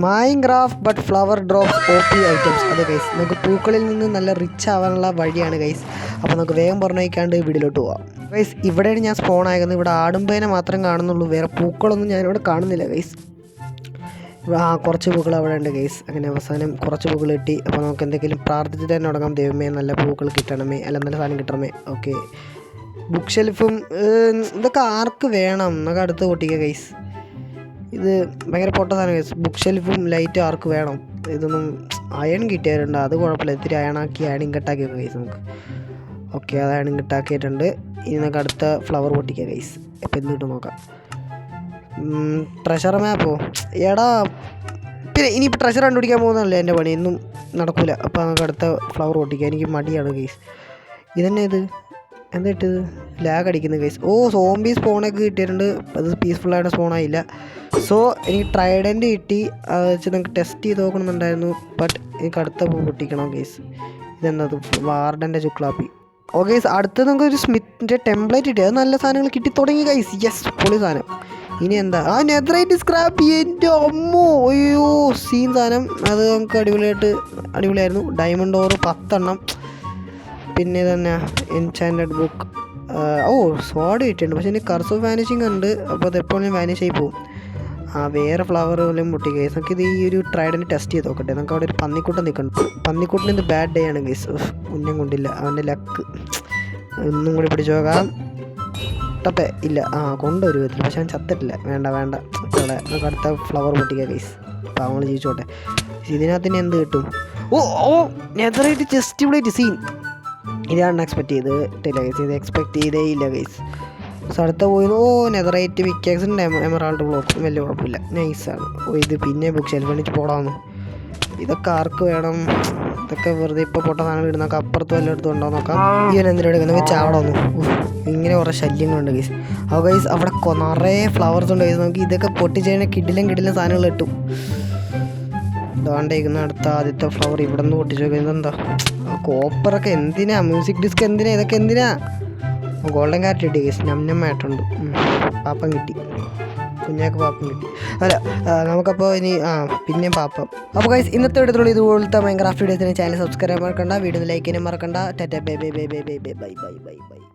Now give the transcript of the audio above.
Minecraft but flower drops OP items. അതെ guys, നമുക്ക് പൂക്കളിൽ നിന്ന് നല്ല റിച്ച് ആവാനുള്ള വഴിയാണ് ഗൈസ്. അപ്പോൾ നമുക്ക് വേഗം പറഞ്ഞേക്കാണ്ട് വീട്ടിലോട്ട് പോവാം ഗൈസ്. ഇവിടെയാണ് ഞാൻ സ്പോൺ ആകുന്നത്. ഇവിടെ ആടുമ്പേനെ മാത്രം കാണുന്നുള്ളൂ, വേറെ പൂക്കളൊന്നും ഞാനിവിടെ കാണുന്നില്ല ഗൈസ്. കുറച്ച് പൂക്കൾ അവിടെ ഉണ്ട് ഗൈസ്. അങ്ങനെ അവസാനം കുറച്ച് പൂക്കൾ കിട്ടി. അപ്പോൾ നമുക്ക് എന്തെങ്കിലും പ്രാർത്ഥിച്ചിട്ട് തന്നെ തുടങ്ങാം. ദൈവമേ നല്ല പൂക്കൾ കിട്ടണമേ, അല്ല നല്ല സാധനം കിട്ടണമേ. ഓക്കെ, ബുക്ക് ഷെൽഫും ഇതൊക്കെ ആർക്ക് വേണം എന്നൊക്കെ അടുത്ത് പൊട്ടിക്കുക ഗൈസ്. ഇത് ഭയങ്കര പൊട്ട സാധനം ഗൈസ്. ബുക്ക് ഷെൽഫും ലൈറ്റും ആർക്ക് വേണം? ഇതൊന്നും അയൺ കിട്ടിയാലുണ്ട്, അത് കുഴപ്പമില്ല. ഇത്തിരി അയണാക്കി ഇങ്ങട്ടാക്കി വെക്കുക ഗൈസ് നമുക്ക്. ഓക്കെ, അത് ഇങ്ങട്ടാക്കിയിട്ടുണ്ട്. ഇനി നമുക്ക് അടുത്ത ഫ്ലവർ പൊട്ടിക്കുക ഗൈസ്. അപ്പോൾ എന്ത് കിട്ടും നോക്കാം. ട്രഷർ മാപ്പോ എടാ, പിന്നെ ഇനിയിപ്പോൾ ട്രഷർ കണ്ടുപിടിക്കാൻ പോകുന്നതല്ലേ എൻ്റെ പണി, ഒന്നും നടക്കില്ല. അപ്പോൾ നമുക്ക് അടുത്ത ഫ്ലവർ പൊട്ടിക്കുക. എനിക്ക് മടിയാണ് ഗൈസ്. ഇതന്നെ ഇത് എന്താ ഇട്ടത്? ലാഗ് അടിക്കുന്നു ഗൈസ്. സോംബി സ്പോണൊക്കെ കിട്ടിയിട്ടുണ്ട്. അത് പീസ്ഫുള്ളായിട്ട് സ്പോണായില്ല. സോ എനിക്ക് ട്രൈഡൻറ്റ് കിട്ടി. അത് വെച്ച് നമുക്ക് ടെസ്റ്റ് ചെയ്ത് നോക്കണമെന്നുണ്ടായിരുന്നു. ബട്ട് എനിക്ക് അടുത്ത പൊട്ടിക്കണം ഗൈസ്. ഇതെന്തത്? വാർഡൻ്റെ ചുക്ലാപ്പി. ഗൈസ്, അടുത്ത് നമുക്ക് ഒരു സ്മിത്തിൻ്റെ ടെംപ്ലേറ്റ് കിട്ടി. അത് നല്ല സാധനങ്ങൾ കിട്ടി തുടങ്ങി ഗൈസ്. യെസ്, പൊളി സാധനം. ഇനി എന്താ? Netherite scrap. എൻ്റെ അമ്മോ, അയ്യോ സീൻ സാധനം. അത് നമുക്ക് അടിപൊളിയായിരുന്നു. ഡയമണ്ട് ഓർ 10 എണ്ണം. പിന്നെ തന്നെ എൻചാൻറ്റഡ് ബുക്ക്. സ്വാഡ് കിട്ടിയിട്ടുണ്ട്. പക്ഷേ എനിക്ക് കർസീവ് വാനിഷിങ് ഉണ്ട്. അപ്പോൾ അതെപ്പോഴും വാനിഷ് ആയി പോകും. വേറെ ഫ്ലവർ പോലും പൊട്ടി ഗൈസ്. നമുക്കിത് ഈ ഒരു ട്രൈഡൻറ്റ് ടെസ്റ്റ് ചെയ്ത് നോക്കട്ടെ. നമുക്ക് അവിടെ ഒരു പന്നിക്കുട്ടൻ നിൽക്കുന്നുണ്ട്. പന്നിക്കുട്ടന് ഇത് ബാഡ് ഡേ ആണ് ഗൈസ്. ഉന്നം കൊണ്ടില്ല, അവൻ്റെ ലക്ക്. ഒന്നും കൂടി പിടിച്ചു നോക്കാം. ടപ്പേ ഇല്ല, കൊണ്ടൊരു വിധത്തിൽ. പക്ഷെ അവൻ ചത്തിട്ടില്ല. വേണ്ട ഇവിടെ നമുക്ക് അടുത്ത ഫ്ലവർ പൊട്ടിക്കുക ഗൈസ്. അപ്പോൾ അവങ്ങൾ ജീവിച്ചോട്ടെ. ഇതിനകത്ത് ഇനി എന്ത് കിട്ടും? Netherite chestplate scene. ഇതാണ് എക്സ്പെക്റ്റ് ചെയ്തിട്ടില്ല ഗൈസ്. ഇത് എക്സ്പെക്റ്റ് ചെയ്തേ ഇല്ല ഗൈസ്. സോ അടുത്ത പോയിരുന്നു. നെതറൈറ്റ് വിക്കാക്സിൻ്റെ എമറാൾഡ് ബ്ലോക്ക്. വലിയ കുഴപ്പമില്ല, നൈസാണ്. ഇത് പിന്നെ ബുക്ക് ഷെൽഫ് വേണ്ടിച്ച് പോടാമെന്ന്. ഇതൊക്കെ ആർക്ക് വേണം? ഇതൊക്കെ വെറുതെ ഇപ്പോൾ പൊട്ട സാധനങ്ങൾ ഇടുന്നൊക്കെ അപ്പുറത്ത് വല്ല എടുത്ത് കൊണ്ടോ നോക്കാം. ഇവൻ എന്തിനാ എടുക്കുന്നത്? ചാവടൊന്നു. ഇങ്ങനെ കുറേ ശല്യങ്ങളുണ്ട് ഗൈസ്. അപ്പോൾ ഗൈസ് അവിടെ നിറയെ ഫ്ലവേഴ്സ് ഉണ്ട് ഗൈസ്. നമുക്ക് ഇതൊക്കെ പൊട്ടിച്ചതിനെ കിടിലം സാധനങ്ങൾ കിട്ടും. ഇതാണ്ടേക്കുന്ന അടുത്ത ആദ്യത്തെ ഫ്ലവർ ഇവിടെ നിന്ന് പൊട്ടിച്ചു നോക്കുക. ഇതെന്താ? കോപ്പറൊക്കെ എന്തിനാ? മ്യൂസിക് ഡിസ്ക് എന്തിനാ? ഇതൊക്കെ എന്തിനാ? ഗോൾഡൻ കാറ്റ് കിട്ടി ഗൈസ്. ഞമ്മായിട്ടുണ്ട്. പാപ്പം കിട്ടി, കുഞ്ഞാക്ക് പാപ്പം കിട്ടി. അല്ല, നമുക്കപ്പോൾ ഇനി പിന്നെയും പാപ്പം. അപ്പോൾ ഗൈസ് ഇന്നത്തെ വീഡിയോയിലുള്ള ഇതുപോലത്തെ മൈൻക്രാഫ്റ്റ് വീഡിയോസിന് ചാനൽ സബ്സ്ക്രൈബ് മറക്കണ്ട. വീഡിയോ ലൈക്ക് ചെയ്യാൻ മറക്കണ്ട. ടാറ്റാ, ബൈ.